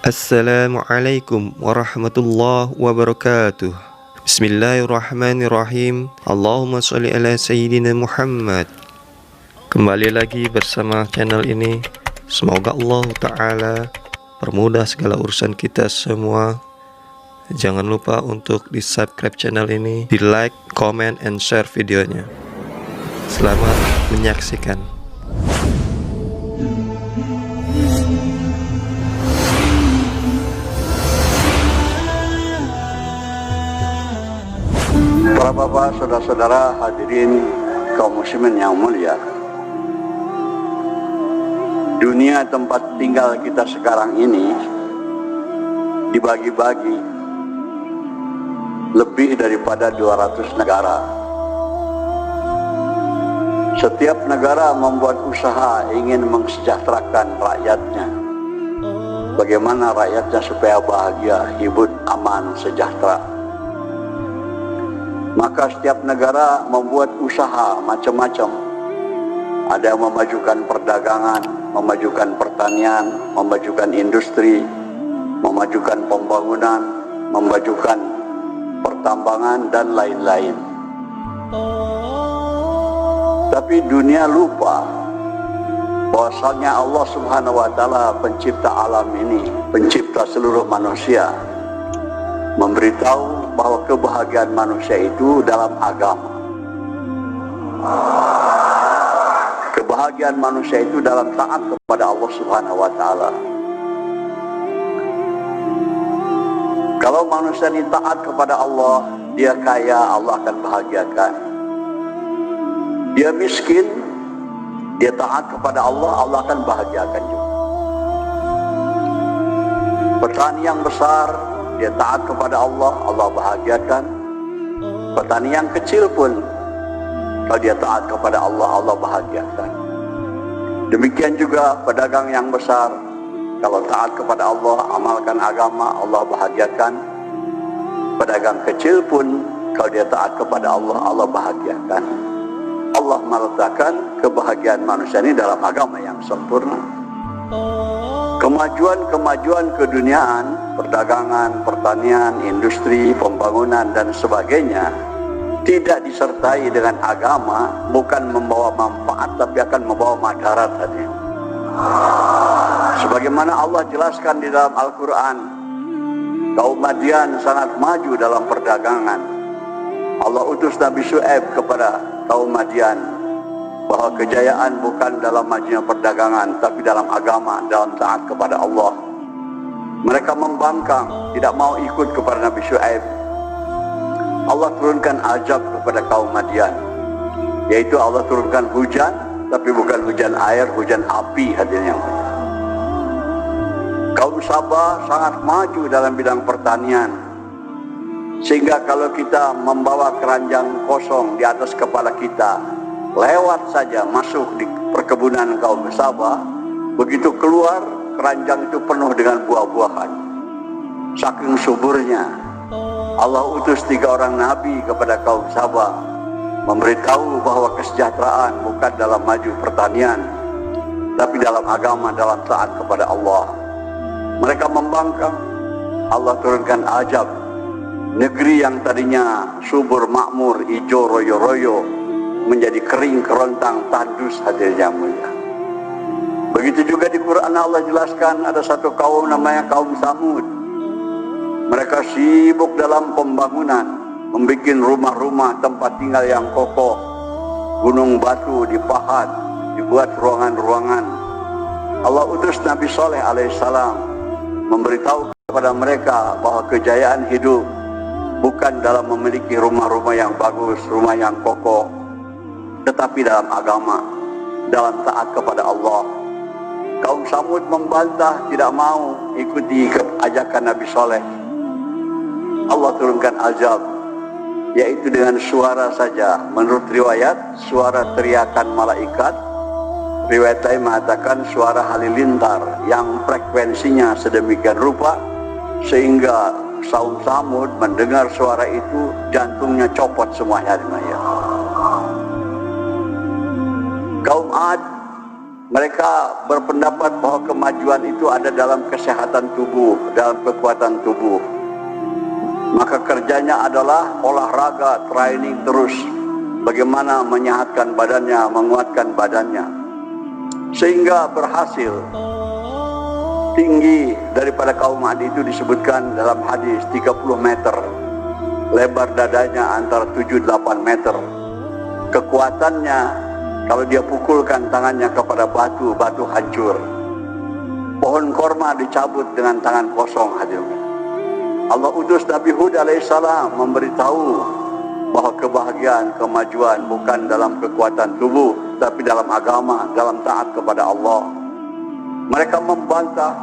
Assalamualaikum warahmatullahi wabarakatuh. Bismillahirrahmanirrahim. Allahumma sholli ala sayyidina Muhammad. Kembali lagi bersama channel ini. Semoga Allah Ta'ala permudah segala urusan kita semua. Jangan lupa untuk di subscribe channel ini, di like, comment, and share videonya. Selamat menyaksikan. Para bapak, saudara-saudara, hadirin kaum muslimin yang mulia. Dunia tempat tinggal kita sekarang ini dibagi-bagi lebih daripada 200 negara. Setiap negara membuat usaha ingin mensejahterakan rakyatnya. Bagaimana rakyatnya supaya bahagia, hidup aman, sejahtera. Maka setiap negara membuat usaha macam-macam. Ada yang memajukan perdagangan, memajukan pertanian, memajukan industri, memajukan pembangunan, memajukan pertambangan, dan lain-lain. Tapi dunia lupa bahwasanya Allah Subhanahu wa Ta'ala, pencipta alam ini, pencipta seluruh manusia, memberitahu bahwa kebahagiaan manusia itu dalam agama. Kebahagiaan manusia itu dalam taat kepada Allah Subhanahu wa Ta'ala. Kalau manusia ini taat kepada Allah, dia kaya, Allah akan bahagiakan. Dia miskin, dia taat kepada Allah, Allah akan bahagiakan juga. Petani yang besar, dia taat kepada Allah, Allah bahagiakan. Petani yang kecil pun, kalau dia taat kepada Allah, Allah bahagiakan. Demikian juga pedagang yang besar, kalau taat kepada Allah, amalkan agama, Allah bahagiakan. Pedagang kecil pun, kalau dia taat kepada Allah, Allah bahagiakan. Allah meletakkan kebahagiaan manusia ini dalam agama yang sempurna. Kemajuan-kemajuan keduniaan, perdagangan, pertanian, industri, pembangunan, dan sebagainya tidak disertai dengan agama, bukan membawa manfaat tapi akan membawa madarat tadi. Sebagaimana Allah jelaskan di dalam Al-Quran, kaum Madian sangat maju dalam perdagangan. Allah utus Nabi Syuaib kepada kaum Madian bahwa kejayaan bukan dalam majunya perdagangan, tapi dalam agama, dalam taat kepada Allah. Mereka membangkang, tidak mau ikut kepada Nabi Syuaib. Allah turunkan azab kepada kaum Madian, yaitu Allah turunkan hujan, tapi bukan hujan air, hujan api hadirin yang mulia. Kaum Sabah sangat maju dalam bidang pertanian, sehingga kalau kita membawa keranjang kosong di atas kepala kita, lewat saja masuk di perkebunan kaum Sabah, begitu keluar keranjang itu penuh dengan buah-buahan. Saking suburnya, Allah utus 3 orang nabi kepada kaum Sabah, memberitahu bahwa kesejahteraan bukan dalam maju pertanian, tapi dalam agama, dalam taat kepada Allah. Mereka membangkang, Allah turunkan azab. Negeri yang tadinya subur makmur, hijau royo-royo, menjadi kering kerontang tandus hadirin yang mulia. Begitu juga di Quran Allah jelaskan ada satu kaum namanya kaum Samud. Mereka sibuk dalam pembangunan, membuat rumah-rumah tempat tinggal yang kokoh, gunung batu dipahat, dibuat ruangan-ruangan. Allah utus Nabi Saleh alaihissalam memberitahu kepada mereka bahwa kejayaan hidup bukan dalam memiliki rumah-rumah yang bagus, rumah yang kokoh, tetapi dalam agama, dalam taat kepada Allah. Kaum Samud membantah, tidak mau ikuti ajakan Nabi Saleh. Allah turunkan azab, yaitu dengan suara saja. Menurut riwayat, suara teriakan malaikat. Riwayat lain mengatakan suara halilintar yang frekuensinya sedemikian rupa sehingga kaum Samud mendengar suara itu, jantungnya copot semuanya. Kaum Ad Mereka berpendapat bahwa kemajuan itu ada dalam kesehatan tubuh, dalam kekuatan tubuh. Maka kerjanya adalah olahraga, training terus. Bagaimana menyehatkan badannya, menguatkan badannya. Sehingga berhasil. Tinggi daripada kaum Adi itu disebutkan dalam hadis 30 meter. Lebar dadanya antara 7-8 meter. Kekuatannya, kalau dia pukulkan tangannya kepada batu, batu hancur. Pohon korma dicabut dengan tangan kosong hadirin. Allah utus Nabi Hud alaihissalam memberitahu bahwa kebahagiaan, kemajuan bukan dalam kekuatan tubuh, tapi dalam agama, dalam taat kepada Allah. Mereka membantah,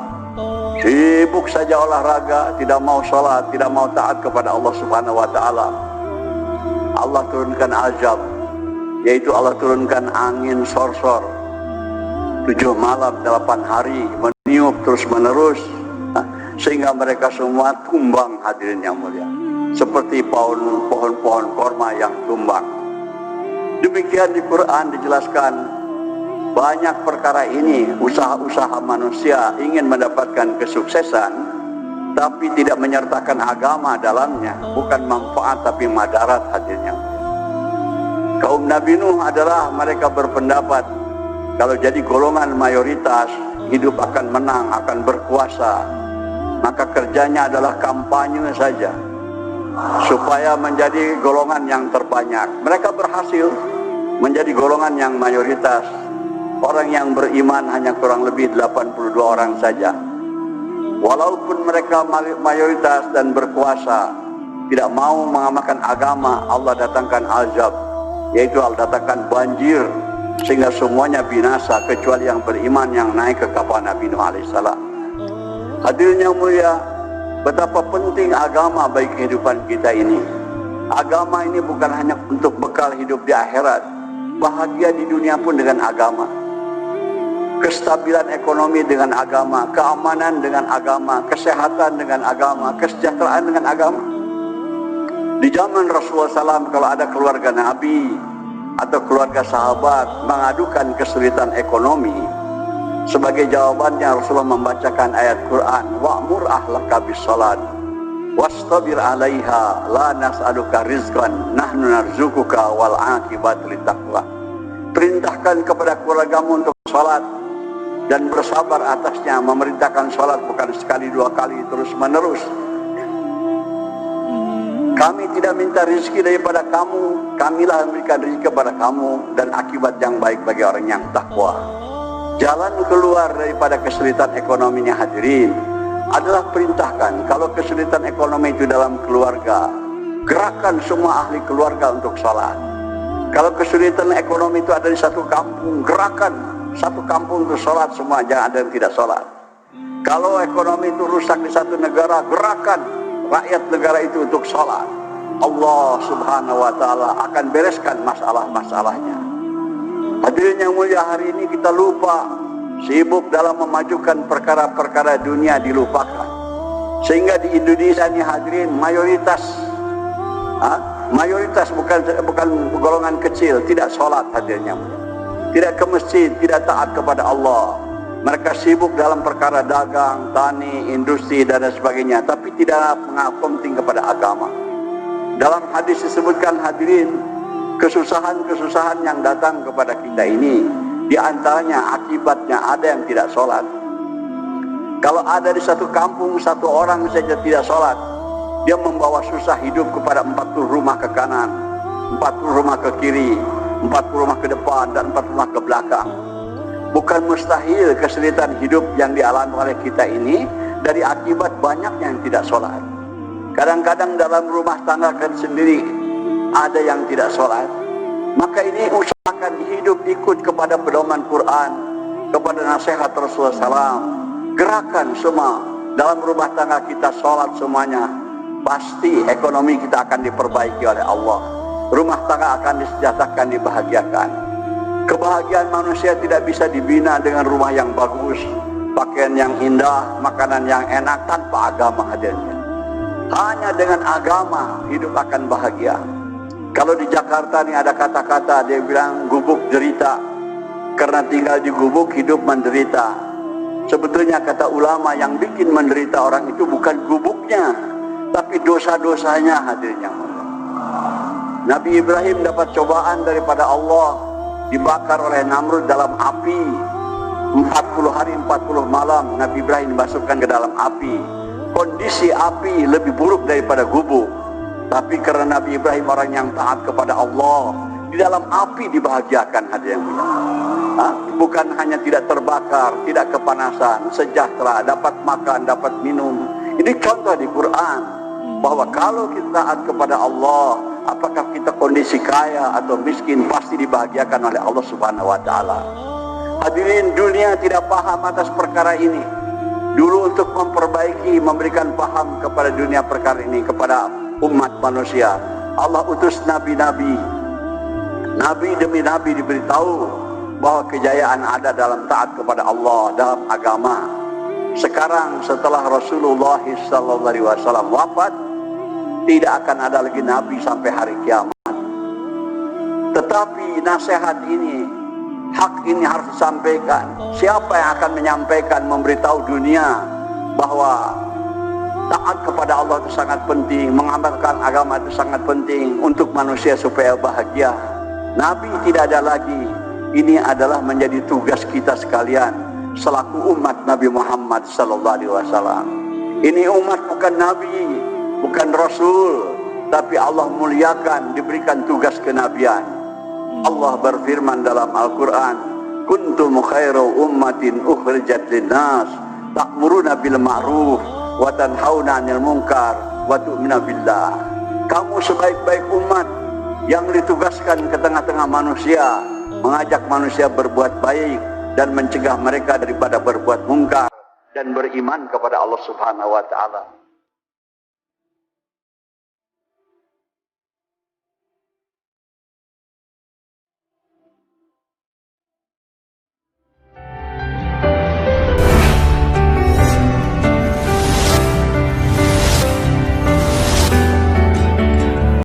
sibuk saja olahraga, tidak mau sholat, tidak mau taat kepada Allah Subhanahu wa Ta'ala. Allah turunkan azab, yaitu Allah turunkan angin sorsor 7 malam 8 hari meniup terus menerus, sehingga mereka semua tumbang hadirin yang mulia, seperti pohon-pohon korma yang tumbang. Demikian di Quran dijelaskan banyak perkara ini, usaha-usaha manusia ingin mendapatkan kesuksesan tapi tidak menyertakan agama dalamnya, bukan manfaat tapi madarat hadirin yang mulia. Kaum Nabi Nuh adalah mereka berpendapat kalau jadi golongan mayoritas hidup akan menang, akan berkuasa, maka kerjanya adalah kampanye saja supaya menjadi golongan yang terbanyak. Mereka berhasil menjadi golongan yang mayoritas. Orang yang beriman hanya kurang lebih 82 orang saja. Walaupun mereka mayoritas dan berkuasa, tidak mau mengamalkan agama, Allah datangkan azab, yaitu Allah datangkan banjir, sehingga semuanya binasa kecuali yang beriman yang naik ke kapal Nabi Nuh alaihissalam. Hadirin yang mulia, betapa penting agama bagi kehidupan kita ini. Agama ini bukan hanya untuk bekal hidup di akhirat, bahagia di dunia pun dengan agama. Kestabilan ekonomi dengan agama, keamanan dengan agama, kesehatan dengan agama, kesejahteraan dengan agama. Di zaman Rasulullah SAW, kalau ada keluarga Nabi atau keluarga sahabat mengadukan kesulitan ekonomi, sebagai jawabannya Rasulullah membacakan ayat Quran, wa'mur ahlaka bis-salat wastabir 'alaiha la nas'aluka rizqan nahnu narzuquka wal 'aqibatu littaqwa. Perintahkan kepada keluargamu untuk salat dan bersabar atasnya. Memerintahkan salat bukan sekali dua kali, terus menerus. Kami tidak minta rezeki daripada kamu, kamilah memberikan rezeki kepada kamu dan akibat yang baik bagi orang yang takwa. Jalan keluar daripada kesulitan ekonominya hadirin adalah perintahkan. Kalau kesulitan ekonomi itu dalam keluarga, gerakan semua ahli keluarga untuk sholat. Kalau kesulitan ekonomi itu ada di satu kampung, gerakan satu kampung untuk sholat semua, jangan ada yang tidak sholat. Kalau ekonomi itu rusak di satu negara, gerakan rakyat negara itu untuk sholat. Allah Subhanahu wa Ta'ala akan bereskan masalah-masalahnya. Hadirin yang mulia, hari ini kita lupa, sibuk dalam memajukan perkara-perkara dunia dilupakan. Sehingga di Indonesia ini hadirin mayoritas bukan golongan kecil tidak sholat hadirin yang mulia, tidak ke masjid, tidak taat kepada Allah. Mereka sibuk dalam perkara dagang, tani, industri dan sebagainya, tapi tidak penting kepada agama. Dalam hadis disebutkan hadirin, kesusahan-kesusahan yang datang kepada kita ini, di antaranya akibatnya ada yang tidak sholat. Kalau ada di satu kampung satu orang saja tidak sholat, dia membawa susah hidup kepada 40 rumah ke kanan, 40 rumah ke kiri, 40 rumah ke depan, dan 40 rumah ke belakang. Bukan mustahil kesulitan hidup yang dialami oleh kita ini dari akibat banyaknya yang tidak sholat. Kadang-kadang dalam rumah tangga kan sendiri ada yang tidak sholat. Maka ini usahakan hidup ikut kepada pedoman Quran, kepada nasihat Rasulullah SAW. Gerakan semua dalam rumah tangga kita sholat semuanya. Pasti ekonomi kita akan diperbaiki oleh Allah. Rumah tangga akan disejahterakan, dibahagiakan. Kebahagiaan manusia tidak bisa dibina dengan rumah yang bagus, pakaian yang indah, makanan yang enak tanpa agama hadirnya. Hanya dengan agama hidup akan bahagia. Kalau di Jakarta nih ada kata-kata dia bilang gubuk derita. Karena tinggal di gubuk hidup menderita. Sebetulnya kata ulama yang bikin menderita orang itu bukan gubuknya, tapi dosa-dosanya hadirnya. Nabi Ibrahim dapat cobaan daripada Allah, dibakar oleh Namrud dalam api 40 hari 40 malam. Nabi Ibrahim dimasukkan ke dalam api. Kondisi api lebih buruk daripada gubuk, tapi karena Nabi Ibrahim orang yang taat kepada Allah, di dalam api dibahagiakan hadirin. Bukan hanya tidak terbakar, tidak kepanasan, sejahtera, dapat makan, dapat minum. Ini contoh di Quran bahwa kalau kita taat kepada Allah, apakah kita kondisi kaya atau miskin, pasti dibahagiakan oleh Allah Subhanahu wa taala. Hadirin, dunia tidak paham atas perkara ini. Dulu untuk memperbaiki, memberikan paham kepada dunia perkara ini, kepada umat manusia, Allah utus nabi-nabi. Nabi demi nabi diberitahu bahwa kejayaan ada dalam taat kepada Allah, dalam agama. Sekarang setelah Rasulullah SAW wafat, tidak akan ada lagi nabi sampai hari kiamat. Tetapi nasihat ini, hak ini harus disampaikan. Siapa yang akan menyampaikan, memberitahu dunia bahwa taat kepada Allah itu sangat penting, mengamalkan agama itu sangat penting untuk manusia supaya bahagia. Nabi tidak ada lagi. Ini adalah menjadi tugas kita sekalian selaku umat Nabi Muhammad SAW. Ini umat bukan nabi, bukan rasul, tapi Allah muliakan, diberikan tugas kenabian. Allah berfirman dalam Al-Quran, kuntum khairu ummatin ukhrijat linnas ta'muruna bil ma'ruf wa tanhauna 'anil munkar wa tu'minuna billah. Kamu sebaik-baik umat yang ditugaskan ke tengah-tengah manusia, mengajak manusia berbuat baik dan mencegah mereka daripada berbuat mungkar dan beriman kepada Allah Subhanahu wa taala.